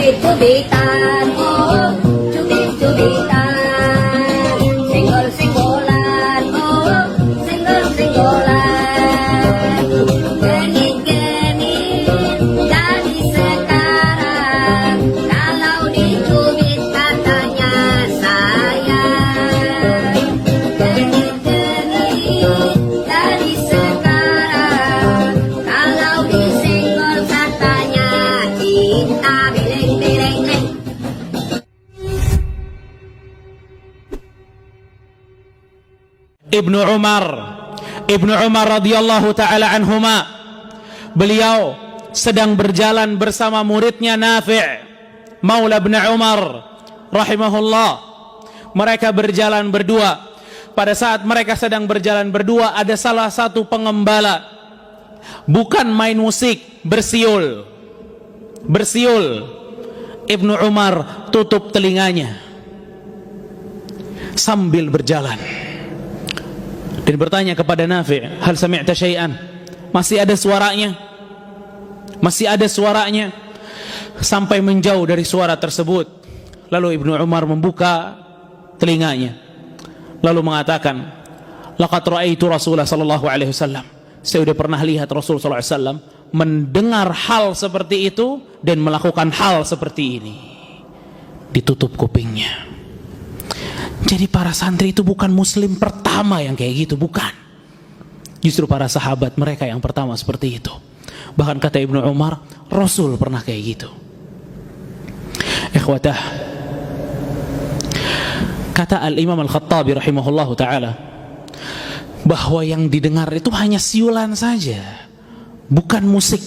cubit-cubitan, oh, cubit-cubitan, senggol-senggolan, oh, senggol-senggolan, genit-genit jadi sekarang, kalau dicubit katanya sayang, genit-genit jadi sekarang, kalau disenggol katanya cinta beleng-beleng. Ibnu Umar radhiyallahu taala anhuma, beliau sedang berjalan bersama muridnya Nafi' Maula bin Umar rahimahullah. Mereka berjalan berdua. Pada saat mereka sedang berjalan berdua, ada salah satu pengembala, bukan main musik, bersiul. Ibnu Umar tutup telinganya sambil berjalan dan bertanya kepada Nafi', hal sami'ta syai'an? Masih ada suaranya? Masih ada suaranya? Sampai menjauh dari suara tersebut. Lalu Ibnu Umar membuka telinganya, lalu mengatakan, laqad ra'aitu Rasulullah sallallahu alaihi wasallam. Saya sudah pernah lihat Rasul sallallahu alaihi wasallam mendengar hal seperti itu dan melakukan hal seperti ini. Ditutup kupingnya. Jadi para santri itu bukan muslim pertama yang kayak gitu, bukan. Justru para sahabat mereka yang pertama seperti itu. Bahkan kata Ibnu Umar, Rasul pernah kayak gitu. Ikhwatah, kata Al-Imam Al-Khattabi rahimahullahu ta'ala, bahwa yang didengar itu hanya siulan saja, bukan musik.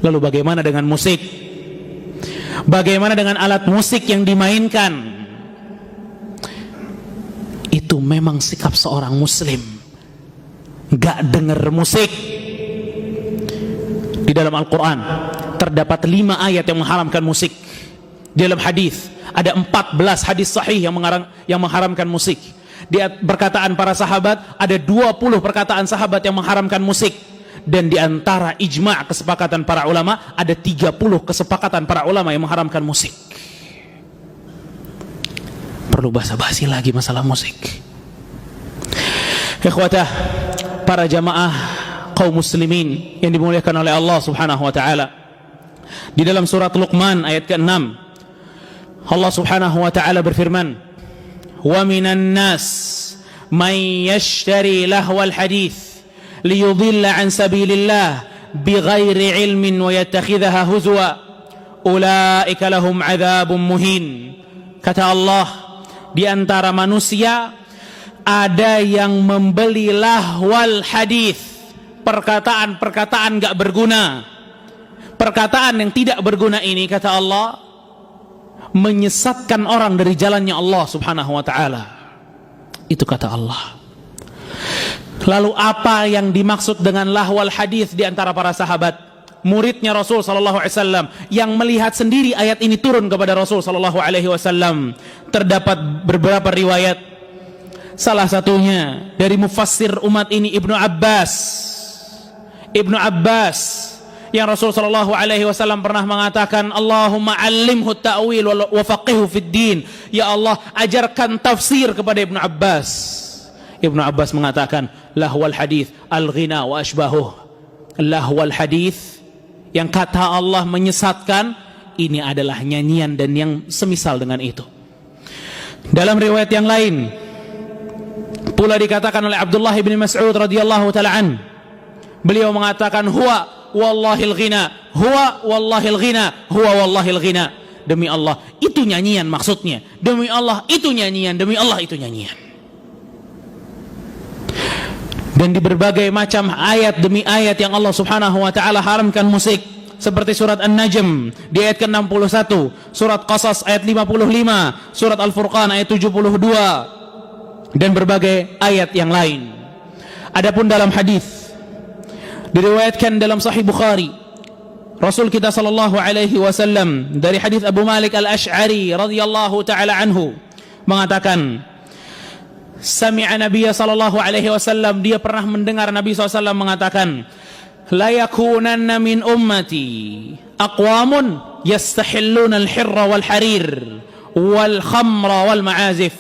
Lalu bagaimana dengan musik? Bagaimana dengan alat musik yang dimainkan? Itu memang sikap seorang muslim, gak denger musik. Di dalam Al-Quran terdapat 5 ayat yang mengharamkan musik. Di dalam hadis ada 14 hadis sahih yang mengharamkan musik. Di perkataan para sahabat ada 20 perkataan sahabat yang mengharamkan musik. Dan di antara ijma' kesepakatan para ulama ada 30 kesepakatan para ulama yang mengharamkan musik. Perlu basa-basi lagi masalah musik. Ikhwatah, para jamaah kaum muslimin yang dimuliakan oleh Allah subhanahu wa ta'ala, di dalam surat Luqman ayat ke-6, Allah subhanahu wa ta'ala berfirman, wa minan nas man yashtari lahwal hadith liyudilla an sabilillah bighairi ilmin wa yattakhidhaha huzwa ulaika lahum adzabun muhin. Kata Allah, di antara manusia ada yang membeli lahwal hadis, perkataan-perkataan gak berguna. Perkataan yang tidak berguna ini, kata Allah, menyesatkan orang dari jalannya Allah subhanahu wa ta'ala. Itu kata Allah. Lalu apa yang dimaksud dengan lahwal hadis di antara para sahabat? Muridnya Rasul sallallahu alaihi wasallam yang melihat sendiri ayat ini turun kepada Rasul sallallahu alaihi wasallam. Terdapat beberapa riwayat, salah satunya dari mufassir umat ini Ibnu Abbas yang Rasul sallallahu alaihi wasallam pernah mengatakan, Allahumma 'allimhu ta'wil wa faqihhu fid din. Ya Allah, ajarkan tafsir kepada Ibnu Abbas. Ibnu Abbas mengatakan, lahwal hadis al-ghina wa ashbahuh. Lahwal hadis yang kata Allah menyesatkan, ini adalah nyanyian dan yang semisal dengan itu. Dalam riwayat yang lain pula dikatakan oleh Abdullah bin Mas'ud radhiyallahu ta'ala an, beliau mengatakan, huwa wallahil ghina, huwa wallahil ghina, huwa wallahil ghina. Demi Allah itu nyanyian maksudnya, demi Allah itu nyanyian, demi Allah itu nyanyian. Dan di berbagai macam ayat demi ayat yang Allah subhanahu wa ta'ala haramkan musik, seperti surat An-Najm di ayat ke-61, surat Qasas ayat 55, surat Al-Furqan ayat 72, dan berbagai ayat yang lain. Adapun dalam hadis diriwayatkan dalam Sahih Bukhari, Rasul kita sallallahu alaihi wasallam dari hadis Abu Malik Al-Asy'ari radhiyallahu taala anhu mengatakan, sami'a Nabiya sallallahu alaihi wasallam, dia pernah mendengar Nabi SAW mengatakan, la yakunanna min ummati aqwamun yastahilluna al-hirra wal harir wal khamra wal ma'azif.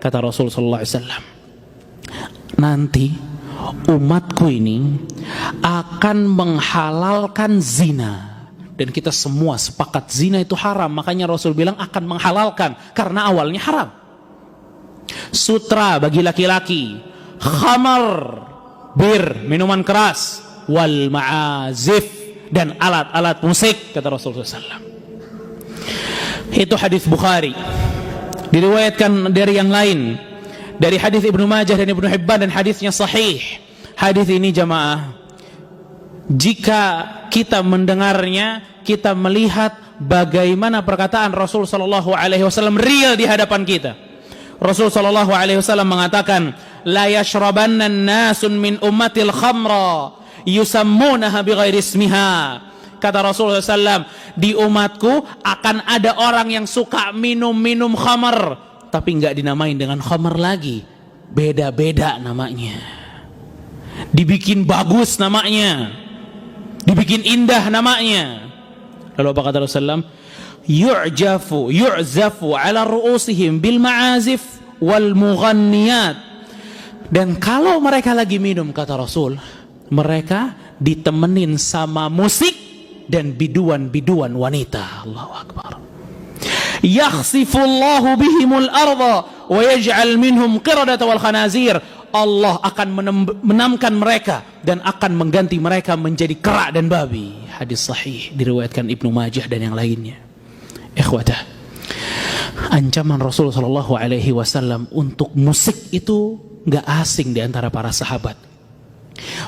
Kata Rasul sallallahu alaihi wasallam, nanti umatku ini akan menghalalkan zina. Dan kita semua sepakat zina itu haram. Makanya Rasul bilang akan menghalalkan, karena awalnya haram. Sutra bagi laki-laki, khamar, bir, minuman keras, wal ma'azif, dan alat-alat musik, kata Rasulullah SAW. Itu hadis Bukhari. Diriwayatkan dari yang lain, dari hadis Ibnu Majah dan Ibnu Hibban, dan hadisnya sahih. Hadis ini jamaah, jika kita mendengarnya, kita melihat bagaimana perkataan Rasul sallallahu alaihi wasallam real di hadapan kita. Rasul sallallahu alaihi wasallam mengatakan, la yashrabanna an-nasun min ummatil khamra yusammunaha bighairi ismiha. Kata Rasulullah SAW, di umatku akan ada orang yang suka minum khamar, tapi enggak dinamain dengan khamar lagi, beda-beda namanya, dibikin bagus namanya, dibikin indah namanya. Lalu apa kata Rasulullah? Yu'zafu ala ru'usihim bil ma'azif wal mughanniyat. Dan kalau mereka lagi minum, kata Rasul, mereka ditemenin sama musik dan biduan-biduan wanita. Allahu Akbar. Yakhsifullahu bihimul arda wa yaj'al minhum qiradata wal khanazir. Allah akan menamkan mereka dan akan mengganti mereka menjadi kera dan babi. Hadis sahih diriwayatkan Ibnu Majah dan yang lainnya. Ikhwatah, ancaman Rasul sallallahu alaihi wasallam untuk musik itu enggak asing di antara para sahabat.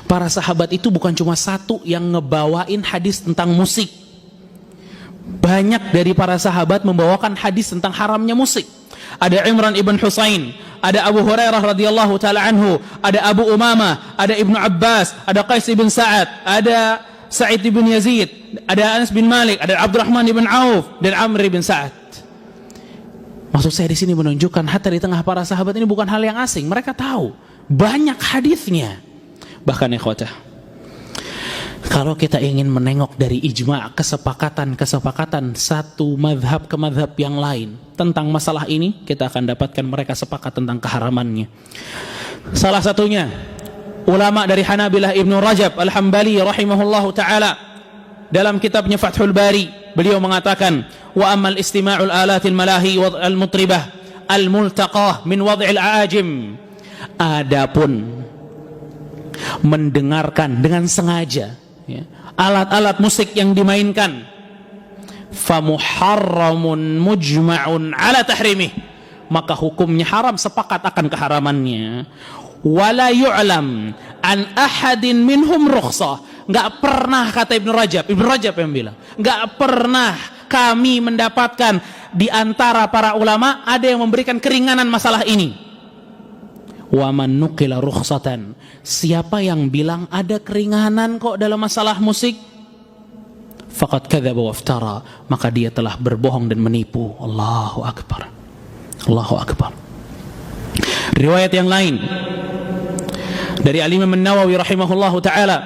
Para sahabat itu bukan cuma satu yang ngebawain hadis tentang musik. Banyak dari para sahabat membawakan hadis tentang haramnya musik. Ada Imran ibn Husain, ada Abu Hurairah radhiyallahu taala anhu, ada Abu Umamah, ada Ibnu Abbas, ada Qais ibn Sa'ad, ada Sa'id ibn Yazid, ada Anas bin Malik, ada Abdurrahman ibn Auf dan Amr ibn Sa'ad. Maksud saya di sini menunjukkan hatta di tengah para sahabat ini bukan hal yang asing. Mereka tahu banyak hadisnya. Bahkan ikhwatah, kalau kita ingin menengok dari ijma' kesepakatan satu mazhab ke mazhab yang lain tentang masalah ini, kita akan dapatkan mereka sepakat tentang keharamannya. Salah satunya ulama dari Hanabilah Ibnu Rajab Al-Hambali rahimahullahu taala, dalam kitabnya Fathul Bari, beliau mengatakan, wa ammal istima'ul alatil malahi wal mutribah al multaqah min wad'il aajim. Adapun mendengarkan dengan sengaja alat-alat musik yang dimainkan, famuharramun mujma'un ala tahrimih, maka hukumnya haram, sepakat akan keharamannya. Wala yu'lam an ahadin minhum rukhsah. Enggak pernah, kata Ibnu Rajab yang bilang, enggak pernah kami mendapatkan di antara para ulama ada yang memberikan keringanan masalah ini. Wa man nuqila rukhsatan, siapa yang bilang ada keringanan kok dalam masalah musik, faqad kadzaba wa iftara, maka dia telah berbohong dan menipu. Allahu akbar. Allahu akbar. Riwayat yang lain dari Al-Imam An-Nawawi rahimahullahu taala,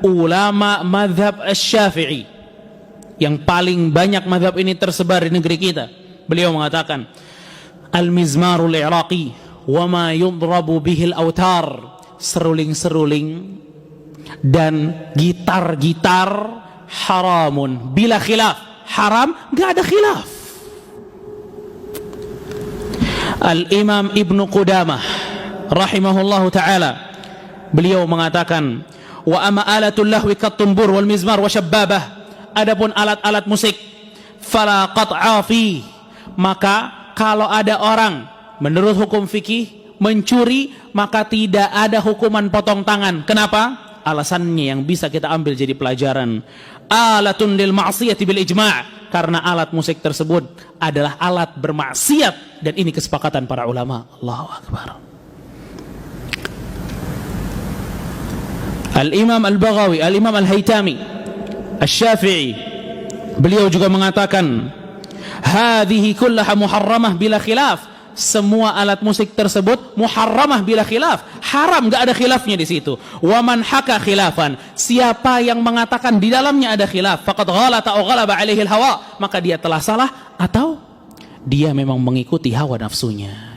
ulama mazhab Asy-Syafi'i yang paling banyak mazhab ini tersebar di negeri kita, beliau mengatakan, al-mizmarul iraqi wa ma yudrabu bihil autar, seruling-seruling dan gitar-gitar haramun bila khilaf, haram, enggak ada khilaf. Al-Imam Ibnu Qudamah rahimahullahu taala, beliau mengatakan, wa amma alatul lahwi kat-tunbur wal mizmar wa syabbabah, adapun alat-alat musik, fala qat'a fi, maka kalau ada orang menurut hukum fikih mencuri, maka tidak ada hukuman potong tangan. Kenapa? Alasannya yang bisa kita ambil jadi pelajaran, alatun lil ma'siyati bil ijma', karena alat musik tersebut adalah alat bermaksiat, dan ini kesepakatan para ulama. Allahu akbar. Al-Imam Al-Baghawi, Al-Imam Al-Haytami Asy-Syafi'i, beliau juga mengatakan, hadhihi kullaha muharramah bila khilaf, semua alat musik tersebut muharramah bila khilaf, haram, gak ada khilafnya di situ. Wa man haka khilafan, siapa yang mengatakan di dalamnya ada khilaf, faqad ghalata aw ghalaba alaihi hawa, maka dia telah salah atau dia memang mengikuti hawa nafsunya.